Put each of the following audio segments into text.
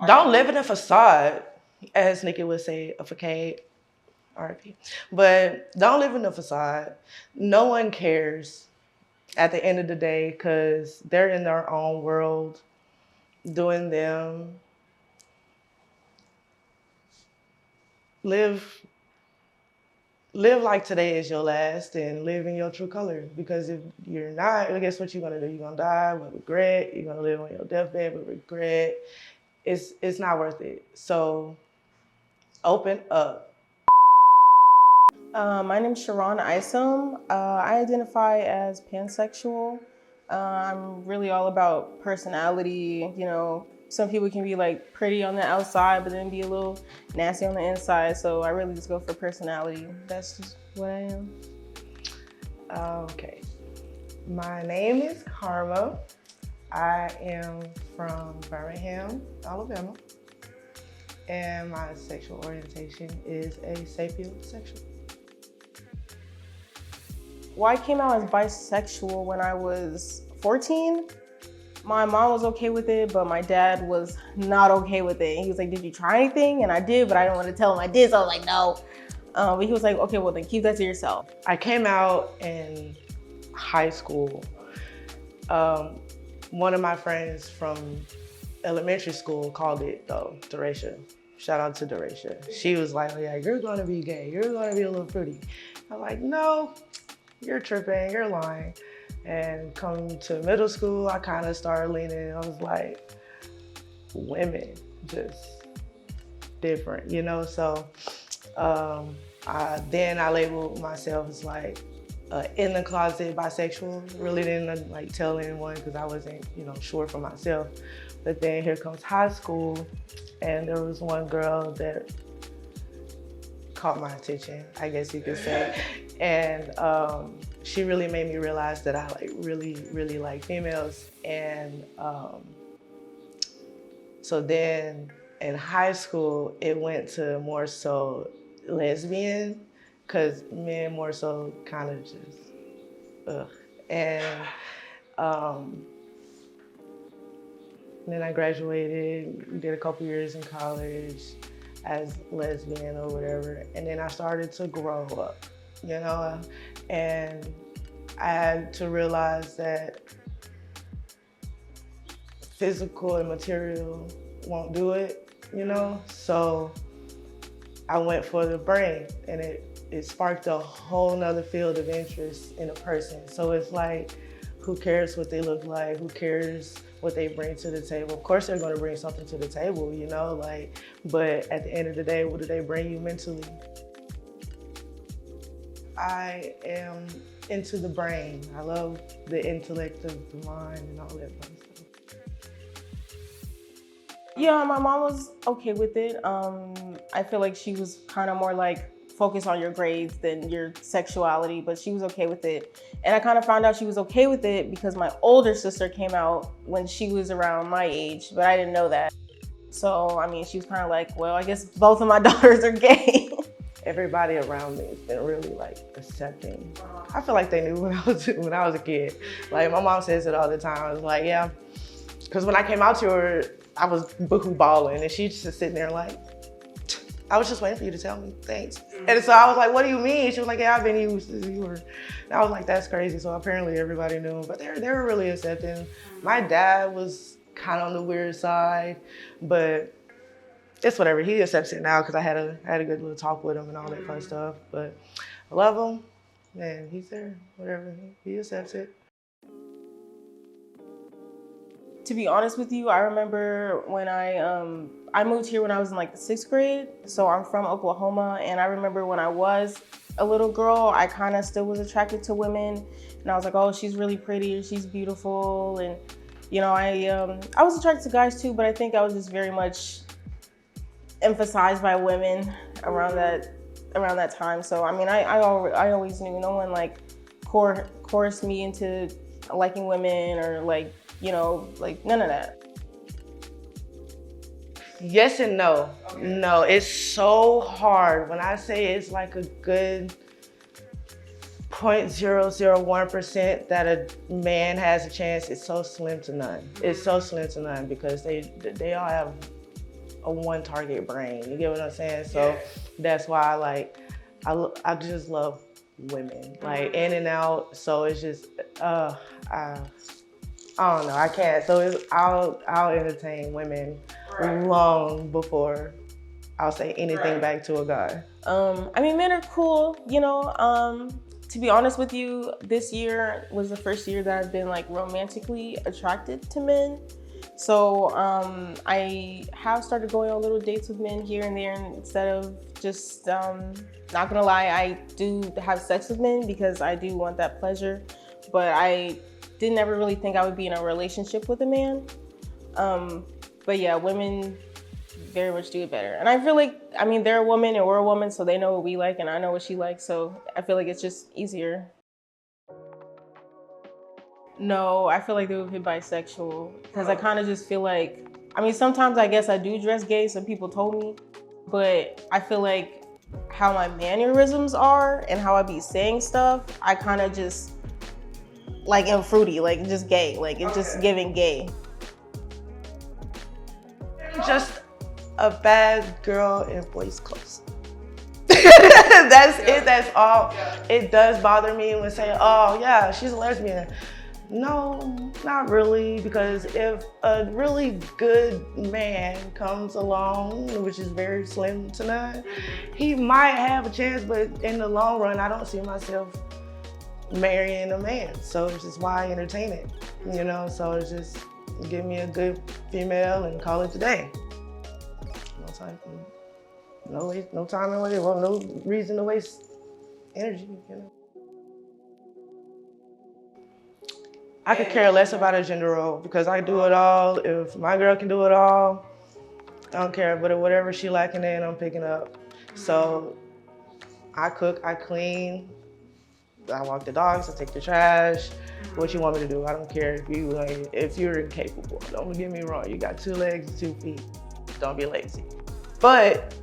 Don't live in a facade, as Nikki would say, a facade, RIP. But don't live in a facade. No one cares at the end of the day because they're in their own world doing them. Live like today is your last and live in your true color. Because if you're not, guess what you're gonna do? You're gonna die with regret. You're gonna live on your deathbed with regret. It's not worth it. So open up. My name is Sharon Isom. I identify as pansexual. I'm really all about personality. You know, some people can be like pretty on the outside, but then be a little nasty on the inside. So I really just go for personality. That's just what I am. Okay. My name is Karma. I am from Birmingham, Alabama. And my sexual orientation is sapiosexual. Well, I came out as bisexual when I was 14. My mom was okay with it, but my dad was not okay with it. He was like, did you try anything? And I did, but I didn't want to tell him I did, so I was like, no. But he was like, okay, well then keep that to yourself. I came out in high school. One of my friends from elementary school called it though, Doracia. Shout out to Doracia. She was like, yeah, you're gonna be gay. You're gonna be a little fruity. I'm like, no, you're tripping, you're lying. And come to middle school, I kind of started leaning. I was like, women, just different, you know? So then I labeled myself as like in the closet bisexual. Really didn't like tell anyone because I wasn't, sure for myself. But then here comes high school, and there was one girl that caught my attention, I guess you could say. And she really made me realize that I really like females. And so then in high school, it went to more so lesbian, because men more so kind of just, ugh. And then I graduated, did a couple years in college as lesbian or whatever. And then I started to grow up, and I had to realize that physical and material won't do it, So I went for the brain, and it sparked a whole nother field of interest in a person. So it's like, who cares what they look like? Who cares what they bring to the table? Of course they're gonna bring something to the table, but at the end of the day, what do they bring you mentally? I am into the brain. I love the intellect of the mind and all that fun stuff. Yeah, my mom was okay with it. I feel like she was kind of more like focus on your grades than your sexuality, but she was okay with it. And I kind of found out she was okay with it because my older sister came out when she was around my age, but I didn't know that. So, I mean, she was kind of like, well, I guess both of my daughters are gay. Everybody around me has been really accepting. I feel like they knew when I was a kid. Like my mom says it all the time. I was like, yeah. Because when I came out to her, I was boohoo balling, and she's just sitting there like, I was just waiting for you to tell me, thanks. And so I was like, what do you mean? She was like, yeah, I've been used as you were. And I was like, that's crazy. So apparently everybody knew, but they were really accepting. My dad was kind of on the weird side, but it's whatever. He accepts it now because I had a good little talk with him and all that fun stuff. But I love him, and he's there, whatever. He accepts it. To be honest with you, I remember when I moved here when I was in the 6th grade. So I'm from Oklahoma, and I remember when I was a little girl, I kind of still was attracted to women, and I was like, oh, she's really pretty, or she's beautiful, and I was attracted to guys too, but I think I was just very much emphasized by women around that time. So I mean, I always knew. No one coerced me into liking women or none of that. Yes and no. Okay. No, it's so hard. When I say it's like a good 0.001% that a man has a chance, it's so slim to none. It's so slim to none because they all have a one target brain. You get what I'm saying? So that's why like I just love women, like in and out. So it's just I don't know. I can't. So I'll entertain women long before I'll say anything back to a guy. I mean, men are cool, you know. To be honest with you, this year was the first year that I've been like romantically attracted to men. So I have started going on little dates with men here and there, and instead of just, not gonna lie, I do have sex with men because I do want that pleasure, but I didn't ever really think I would be in a relationship with a man. But yeah, women very much do it better. And I feel like, I mean, they're a woman and we're a woman, so they know what we like and I know what she likes, so I feel like it's just easier. No, I feel like they would be bisexual because I kind of just feel like, I mean, sometimes I guess I do dress gay, some people told me, but I feel like how my mannerisms are and how I be saying stuff, I kind of just like am fruity, like just gay, like it's just giving gay. Just a bad girl in boys' clothes. That's it, that's all. It does bother me when saying, oh yeah, she's a lesbian. No, not really, because if a really good man comes along, which is very slim to none, he might have a chance, but in the long run, I don't see myself marrying a man. So it's just why I entertain it, you know? So it's just give me a good female and call it a day. No time and waste, well, no reason to waste energy, you know? I could care less about a gender role because I do it all. If my girl can do it all, I don't care. But whatever she lacking in, I'm picking up. So I cook, I clean, I walk the dogs, I take the trash. What you want me to do? I don't care if you're incapable. Don't get me wrong. You got 2 legs and 2 feet. Don't be lazy. But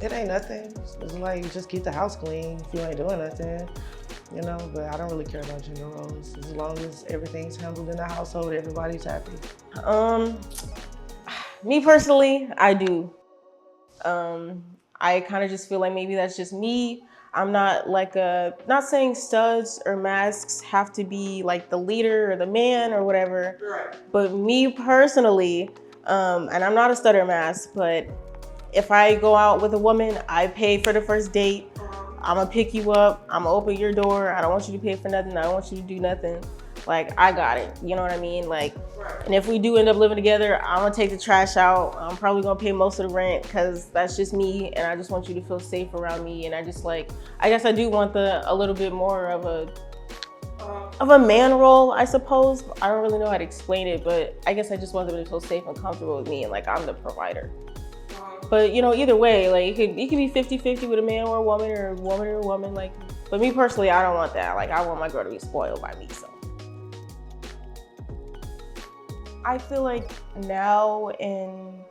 it ain't nothing. It's like just keep the house clean if you ain't doing nothing. You know, but I don't really care about gender roles. As long as everything's handled in the household, everybody's happy. Me personally, I do. I kind of just feel like maybe that's just me. I'm not like not saying studs or masks have to be like the leader or the man or whatever. Right. But me personally, and I'm not a stud or mask, but if I go out with a woman, I pay for the first date. I'm gonna pick you up, I'm gonna open your door. I don't want you to pay for nothing. I don't want you to do nothing. Like, I got it, you know what I mean? Like, and if we do end up living together, I'm gonna take the trash out. I'm probably gonna pay most of the rent because that's just me and I just want you to feel safe around me. And I just like, I guess I do want a little bit more of a man role, I suppose. I don't really know how to explain it, but I guess I just want them to feel safe and comfortable with me and like I'm the provider. But you know, either way, like it could be 50-50 with a man or a woman or a woman or a woman. Like, but me personally, I don't want that. Like, I want my girl to be spoiled by me. So I feel like now in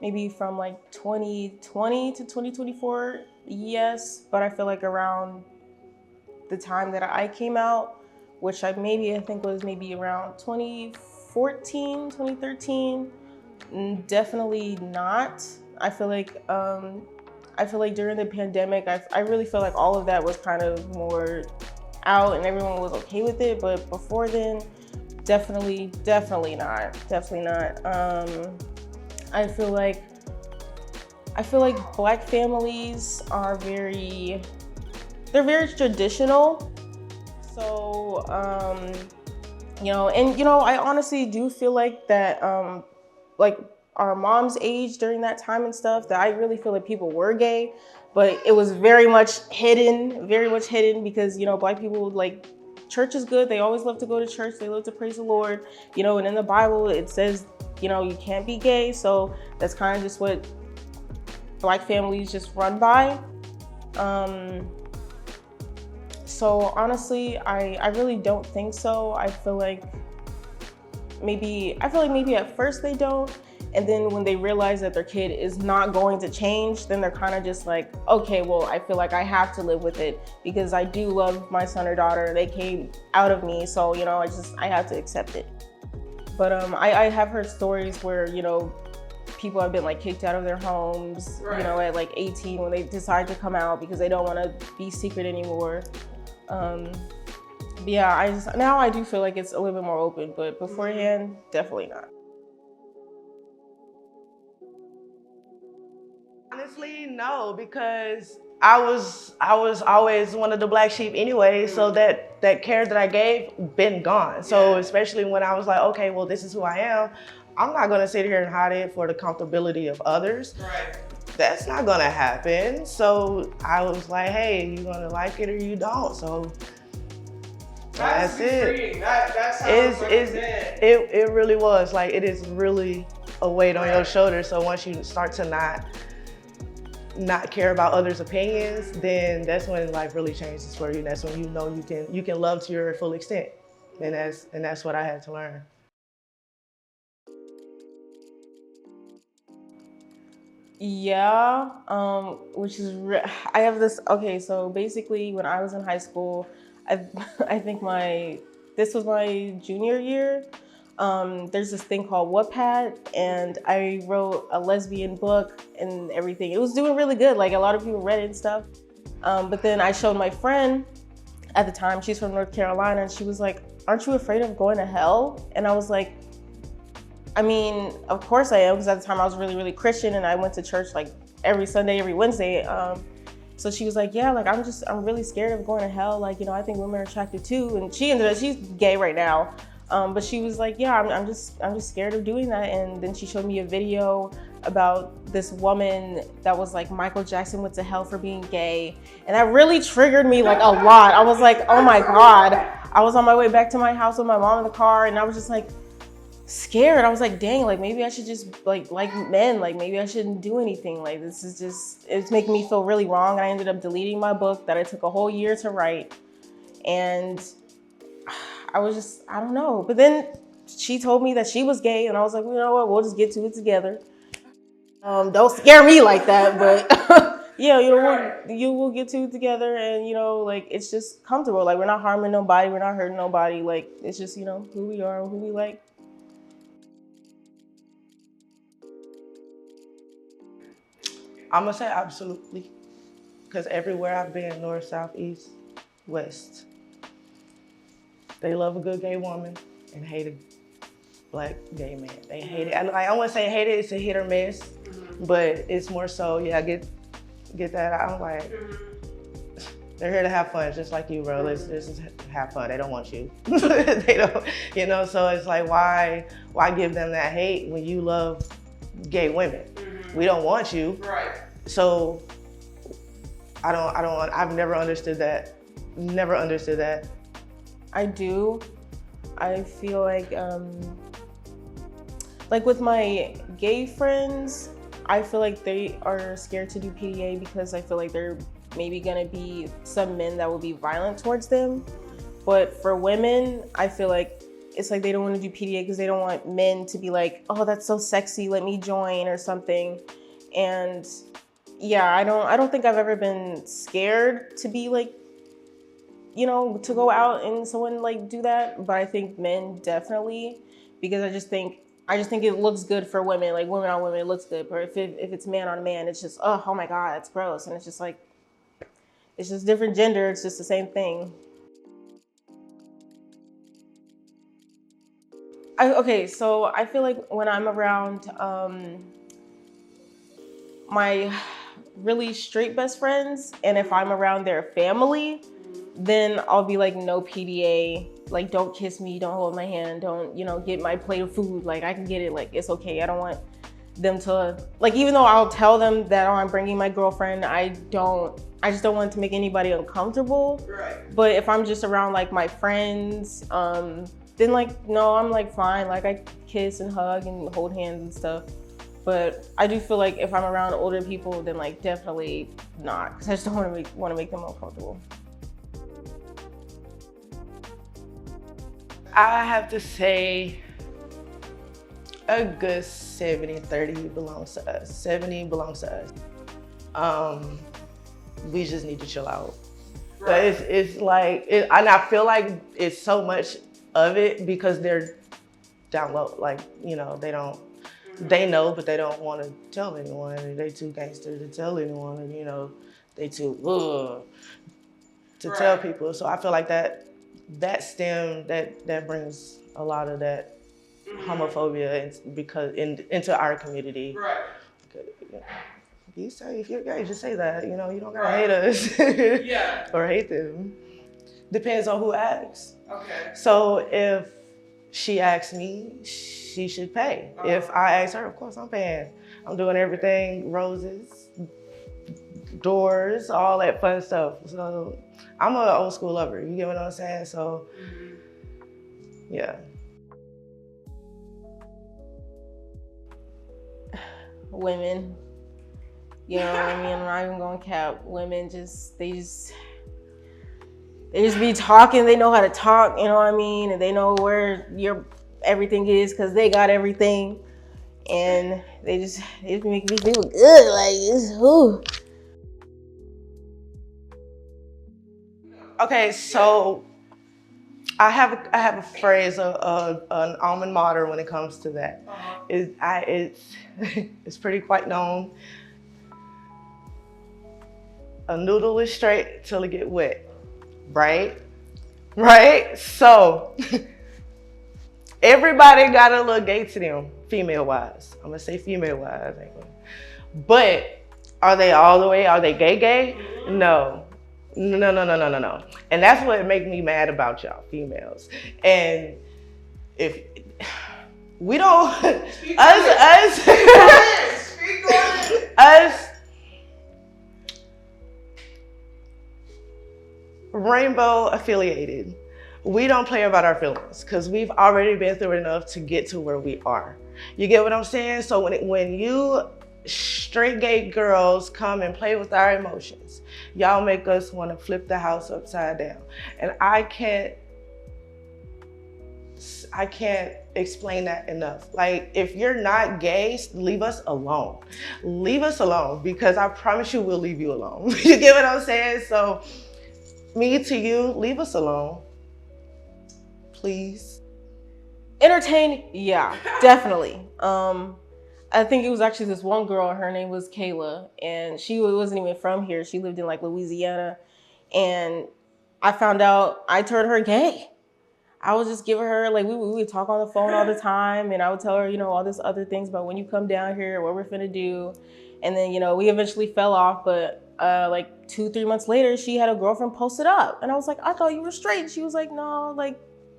maybe from like 2020 to 2024, yes. But I feel like around the time that I came out, which I think was maybe around 2014, 2013, definitely not. I feel like during the pandemic, I really feel like all of that was kind of more out and everyone was okay with it. But before then, definitely not. I feel like Black families are very traditional. So, you know, I honestly do feel like that, like our mom's age during that time and stuff, that I really feel like people were gay, but it was very much hidden because, you know, Black people, like, church is good. They always love to go to church. They love to praise the Lord, you know, and in the Bible, it says, you know, you can't be gay. So that's kind of just what Black families just run by. So honestly, I really don't think so. I feel like maybe at first they don't. And then when they realize that their kid is not going to change, then they're kind of just like, okay, well, I feel like I have to live with it because I do love my son or daughter. They came out of me. So, you know, I have to accept it. But I have heard stories where, you know, people have been like kicked out of their homes, you know, at like 18 when they decide to come out because they don't want to be secret anymore. But yeah, now I do feel like it's a little bit more open, but beforehand, definitely not. Honestly, no, because I was always one of the black sheep anyway. So that care that I gave been gone. So especially when I was like, okay, well, this is who I am. I'm not gonna sit here and hide it for the comfortability of others. That's not gonna happen. So I was like, hey, you gonna like it or you don't. So that's it. It really was like, it is really a weight on your shoulders. So once you start to not care about others' opinions, then that's when life really changes for you. And that's when you know you can love to your full extent. And that's what I had to learn. Yeah, which is I have this. Okay, so basically, when I was in high school, I I think this was my junior year. There's this thing called Wattpad, and I wrote a lesbian book and everything. It was doing really good. Like a lot of people read it and stuff. But then I showed my friend at the time. She's from North Carolina, and she was like, "Aren't you afraid of going to hell?" And I was like, I mean, of course I am, because at the time I was really, really Christian and I went to church like every Sunday, every Wednesday. So she was like, yeah, like I'm really scared of going to hell. Like, you know, I think women are attracted too. And she's gay right now. But she was like, yeah, I'm just scared of doing that. And then she showed me a video about this woman that was like, Michael Jackson went to hell for being gay. And that really triggered me like a lot. I was like, oh my God. I was on my way back to my house with my mom in the car and I was just like, scared. I was like, dang, like maybe I should just like men, like maybe I shouldn't do anything. Like this is just, it's making me feel really wrong. And I ended up deleting my book that I took a whole year to write. And I was just, I don't know. But then she told me that she was gay and I was like, well, you know what, we'll just get to it together. Don't scare me like that, but yeah, you know, we'll get to it together and you know, like it's just comfortable. Like we're not harming nobody, we're not hurting nobody. Like it's just, you know, who we are, who we like. I'm gonna say absolutely, because everywhere I've been, north, south, east, west, they love a good gay woman and hate a black gay man. They hate it. I wouldn't say hate it, it's a hit or miss, but it's more so, yeah, get that. I'm like, they're here to have fun, just like you, bro. Let's just have fun. They don't want you. They don't, you know, so it's like, why give them that hate when you love gay women? We don't want you. Right. So I've never understood that. Never understood that. I do. I feel like with my gay friends, I feel like they are scared to do PDA because I feel like they're maybe gonna be some men that will be violent towards them. But for women, I feel like it's like they don't want to do PDA because they don't want men to be like, oh, that's so sexy, let me join or something. And yeah, I don't think I've ever been scared to be like, you know, to go out and someone like do that. But I think men definitely, because I just think it looks good for women, like women on women, it looks good. But if it's man on man, it's just, oh my God, it's gross. And it's just like, it's just different gender, it's just the same thing. Okay, so I feel like when I'm around my really straight best friends, and if I'm around their family, then I'll be like, no PDA, like don't kiss me, don't hold my hand, don't, you know, get my plate of food, like I can get it, like it's okay. I don't want them to, like, even though I'll tell them that, oh, I'm bringing my girlfriend, I just don't want to make anybody uncomfortable. Right. But if I'm just around like my friends, then like, no, I'm like fine. Like I kiss and hug and hold hands and stuff. But I do feel like if I'm around older people, then like definitely not, because I just don't want to make them uncomfortable. I have to say a good 70-30 belongs to us. 70 belongs to us. We just need to chill out. Right. But it's like, and I feel like it's so much of it because they're down low. Like, you know, they don't, They know, but they don't want to tell anyone. They too gangster to tell anyone, and you know, they too to tell people. So I feel like that brings a lot of that homophobia into our community. Right. You say if you're gay, just say that. You know, you don't gotta hate us. Yeah. Or hate them. Depends on who asks. Okay. So if she asks me, she should pay. If I ask her, of course I'm paying. I'm doing everything, roses, doors, all that fun stuff. So I'm an old school lover. You get what I'm saying? So yeah. Women. You know what I mean? I'm not even gonna cap. Women they just be talking. They know how to talk, you know what I mean? And they know where everything is because they got everything. And they just make me feel good. Like, ooh. Okay, so I have a phrase, an alma mater when it comes to that. It's pretty quite known. A noodle is straight till it get wet, right? Right? So everybody got a little gay to them, female-wise. I'm gonna say female-wise. But are they all the way? Are they gay? No. No. And that's what make me mad about y'all females. And if we don't, us rainbow affiliated, we don't play about our feelings because we've already been through enough to get to where we are. You get what I'm saying? So when you straight gay girls come and play with our emotions, y'all make us want to flip the house upside down. And I can't explain that enough. Like, if you're not gay, leave us alone. Leave us alone, because I promise you we'll leave you alone. You get what I'm saying? So me to you, leave us alone, please. Entertain, yeah, definitely. I think it was actually this one girl, her name was Kayla, and she wasn't even from here. She lived in like Louisiana. And I found out, I turned her gay. I was just giving her, like, we would talk on the phone all the time, and I would tell her, you know, all this other things about when you come down here, what we're finna do. And then, you know, we eventually fell off, but like 2-3 months later, she had a girlfriend posted up. And I was like, I thought you were straight. She was like, no, like,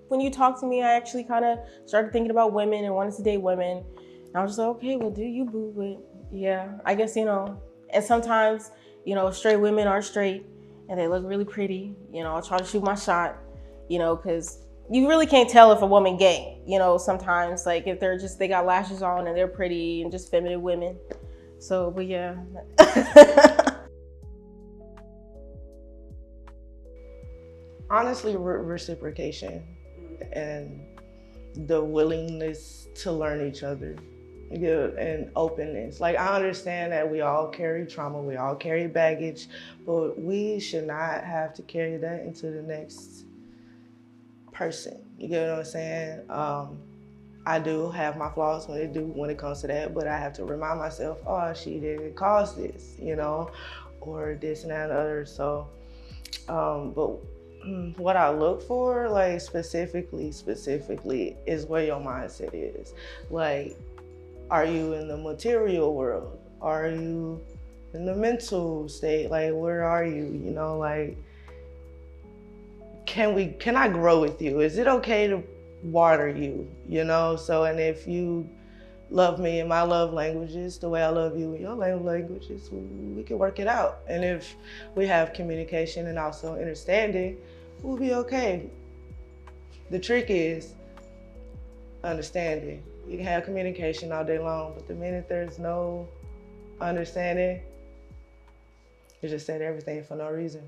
when you talked to me, I actually kind of started thinking about women and wanted to date women. And I was just like, okay, well, do you, boo? But yeah, I guess, you know, and sometimes, you know, straight women are straight and they look really pretty. You know, I'll try to shoot my shot, you know, because you really can't tell if a woman gay, you know, sometimes, like, if they got lashes on and they're pretty and just feminine women. So, but yeah. Honestly, reciprocation and the willingness to learn each other, and openness. Like, I understand that we all carry trauma, we all carry baggage, but we should not have to carry that into the next person. You get what I'm saying? I do have my flaws when it comes to that, but I have to remind myself, oh, she didn't cause this, you know, or this and that and other. So, but what I look for, like, specifically is where your mindset is. Like, are you in the material world? Are you in the mental state? Like, where are you? You know, like, can I grow with you? Is it okay to water you? You know, so, and if you love me in my love languages the way I love you in your love languages, we can work it out. And if we have communication and also understanding, we'll be okay. The trick is understanding. You can have communication all day long, but the minute there's no understanding, you just said everything for no reason.